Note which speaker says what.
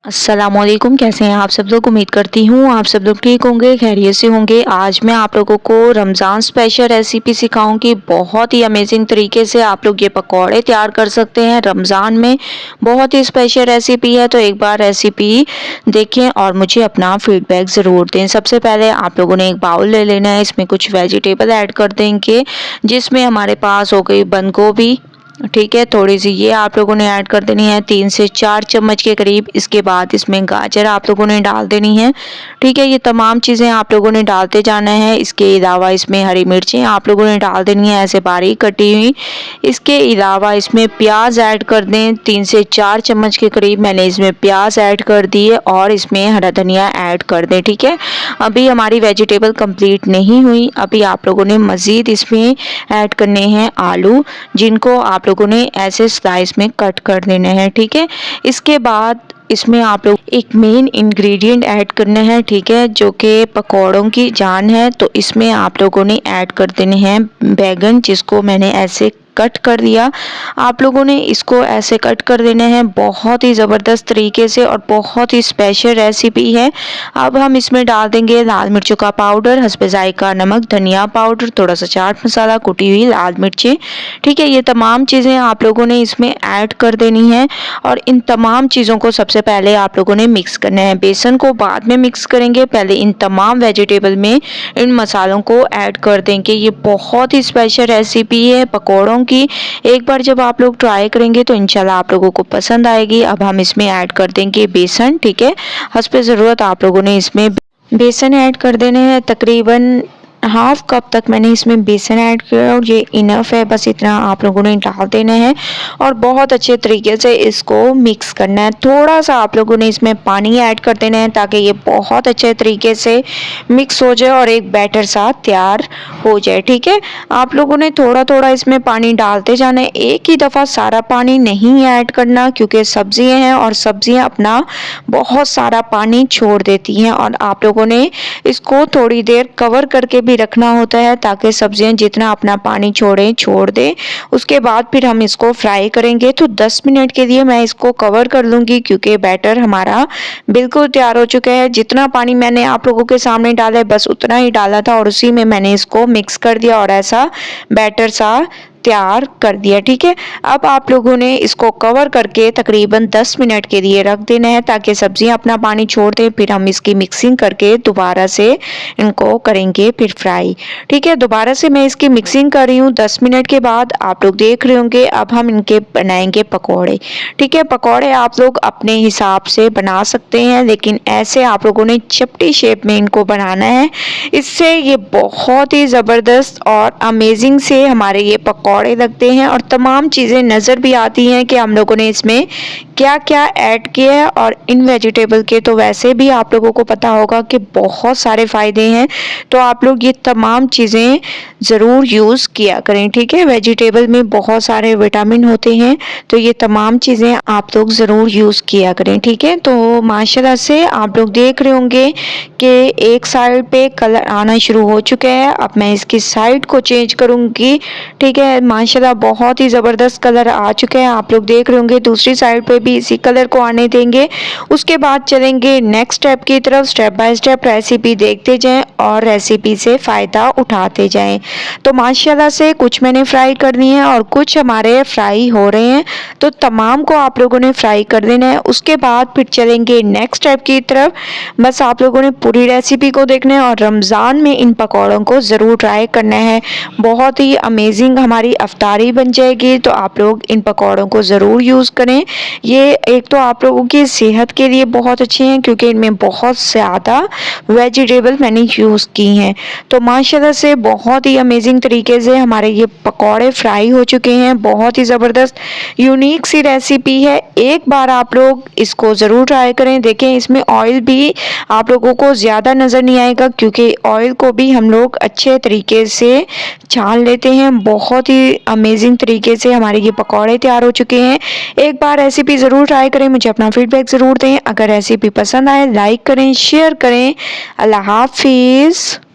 Speaker 1: अस्सलामुअलैकुम। कैसे हैं आप सब लोग? उम्मीद करती हूँ आप सब लोग ठीक होंगे, खैरियत से होंगे। आज मैं आप लोगों को रमज़ान स्पेशल रेसिपी सिखाऊंगी। बहुत ही अमेजिंग तरीके से आप लोग ये पकौड़े तैयार कर सकते हैं रमज़ान में। बहुत ही स्पेशल रेसिपी है, तो एक बार रेसिपी देखें और मुझे अपना फीडबैक ज़रूर दें। सबसे पहले आप लोगों ने एक बाउल ले लेना है, इसमें कुछ वेजिटेबल ऐड कर देंगे, जिसमें हमारे पास हो गई बंद गोभी, ठीक है, थोड़ी सी ये आप लोगों ने ऐड कर देनी है, 3 से 4 चम्मच के करीब। इसके बाद इसमें गाजर आप लोगों ने डाल देनी है, ठीक है। ये तमाम चीज़ें आप लोगों ने डालते जाना है। इसके अलावा इसमें हरी मिर्चें आप लोगों ने डाल देनी है, ऐसे बारीक कटी हुई। इसके अलावा इसमें प्याज ऐड कर दें, 3 से 4 चम्मच के करीब मैंने इसमें प्याज ऐड कर दिए, और इसमें हरा धनिया ऐड कर दें, ठीक है। अभी हमारी वेजिटेबल कंप्लीट नहीं हुई, अभी आप लोगों ने मज़ीद इसमें ऐड करने हैं आलू, जिनको आप लोगों ने ऐसे स्लाइस में कट कर देना है, ठीक है। इसके बाद इसमें आप लोग एक मेन इंग्रेडिएंट ऐड करना है, ठीक है, जो कि पकौड़ों की जान है। तो इसमें आप लोगों ने ऐड कर देने हैं बैगन, जिसको मैंने ऐसे कट कर दिया। आप लोगों ने इसको ऐसे कट कर देना है, बहुत ही ज़बरदस्त तरीके से, और बहुत ही स्पेशल रेसिपी है। अब हम इसमें डाल देंगे लाल मिर्चों का पाउडर, हस्बे जायका नमक, धनिया पाउडर, थोड़ा सा चाट मसाला, कुटी हुई लाल मिर्चें, ठीक है। ये तमाम चीज़ें आप लोगों ने इसमें ऐड कर देनी है, और इन तमाम चीज़ों को सबसे पहले आप लोगों ने मिक्स करना है। बेसन को बाद में मिक्स करेंगे, पहले इन तमाम वेजिटेबल में इन मसालों को ऐड कर देंगे। ये बहुत ही स्पेशल रेसिपी है पकौड़ों की। एक बार जब आप लोग ट्राई करेंगे तो इंशाल्लाह आप लोगों को पसंद आएगी। अब हम इसमें ऐड कर देंगे बेसन, ठीक है। हस्बे ज़रूरत आप लोगों ने इसमें बेसन ऐड कर देने हैं। तकरीबन हाफ कप तक मैंने इसमें बेसन ऐड किया, और ये इनफ है, बस इतना आप लोगों ने डाल देना है, और बहुत अच्छे तरीके से इसको मिक्स करना है। थोड़ा सा आप लोगों ने इसमें पानी ऐड कर देना है, ताकि ये बहुत अच्छे तरीके से मिक्स हो जाए और एक बैटर सा तैयार हो जाए, ठीक है। आप लोगों ने थोड़ा थोड़ा इसमें पानी डालते जाना है, एक ही दफ़ा सारा पानी नहीं ऐड करना, क्योंकि सब्जियां हैं और सब्जियां अपना बहुत सारा पानी छोड़ देती हैं, और आप लोगों ने इसको थोड़ी देर कवर करके भी रखना होता है, ताकि सब्जियां जितना अपना पानी छोड़ दे। उसके बाद फिर हम इसको फ्राई करेंगे। तो 10 मिनट के लिए मैं इसको कवर कर लूँगी, क्योंकि बैटर हमारा बिल्कुल तैयार हो चुका है। जितना पानी मैंने आप लोगों के सामने डाला है, बस उतना ही डाला था, और उसी में मैंने इसको मिक्स कर दिया, और ऐसा बैटर सा तैयार कर दिया, ठीक है। अब आप लोगों ने इसको कवर करके तकरीबन 10 मिनट के लिए रख देना है, ताकि सब्जियां अपना पानी छोड़ दें। फिर हम इसकी मिक्सिंग करके दोबारा से इनको करेंगे फिर फ्राई, ठीक है। दोबारा से मैं इसकी मिक्सिंग कर रही हूँ 10 मिनट के बाद, आप लोग देख रहे होंगे। अब हम इनके बनाएंगे पकौड़े, ठीक है। पकौड़े आप लोग अपने हिसाब से बना सकते हैं, लेकिन ऐसे आप लोगों ने चपटी शेप में इनको बनाना है। इससे ये बहुत ही ज़बरदस्त और अमेजिंग से हमारे ये पकौड़े लगते हैं, और तमाम चीज़ें नज़र भी आती हैं कि हम लोगों ने इसमें क्या क्या ऐड किया है। और इन वेजिटेबल के तो वैसे भी आप लोगों को पता होगा कि बहुत सारे फ़ायदे हैं, तो आप लोग ये तमाम चीज़ें ज़रूर यूज़ किया करें, ठीक है। वेजिटेबल में बहुत सारे विटामिन होते हैं, तो ये तमाम चीज़ें आप लोग ज़रूर यूज़ किया करें, ठीक है। तो माशाल्लाह से आप लोग देख रहे होंगे कि एक साइड पे कलर आना शुरू हो चुका है। अब मैं इसकी साइड को चेंज करूँगी, ठीक है। माशाल्लाह बहुत ही ज़बरदस्त कलर आ चुका है, आप लोग देख रहे होंगे। दूसरी साइड पे भी इसी कलर को आने देंगे। उसके बाद चलेंगे नेक्स्ट स्टेप की तरफ। स्टेप बाय स्टेप रेसिपी देखते जाएं और रेसिपी से फ़ायदा उठाते जाएं। तो माशाल्लाह से कुछ मैंने फ्राई कर दिए हैं, और कुछ हमारे फ्राई हो रहे हैं, तो तमाम को आप लोगों ने फ्राई कर देना है। उसके बाद फिर चलेंगे नेक्स्ट स्टेप की तरफ। बस आप लोगों ने पूरी रेसिपी को देखना है, और रमज़ान में इन पकौड़ों को ज़रूर ट्राई करना है। बहुत ही अमेजिंग हमारी अफ्तारी बन जाएगी, तो आप लोग इन पकौड़ों को ज़रूर यूज़ करें। ये एक तो आप लोगों की सेहत के लिए बहुत अच्छे हैं, क्योंकि इनमें बहुत ज़्यादा वेजिटेबल मैंने यूज़ की हैं। तो माशाल्लाह से बहुत ही अमेजिंग तरीके से हमारे ये पकौड़े फ्राई हो चुके हैं। बहुत ही ज़बरदस्त यूनिक सी रेसिपी है, एक बार आप लोग इसको ज़रूर ट्राई करें। देखें इसमें ऑयल भी आप लोगों को ज़्यादा नज़र नहीं आएगा, क्योंकि ऑयल को भी हम लोग अच्छे तरीके से छान लेते हैं। बहुत ही अमेजिंग तरीके से हमारे ये पकौड़े तैयार हो चुके हैं। एक बार रेसिपी ज़रूर ट्राई करें, मुझे अपना फीडबैक ज़रूर दें। अगर रेसिपी पसंद आए लाइक करें, शेयर करें। अल्लाह हाफिज़।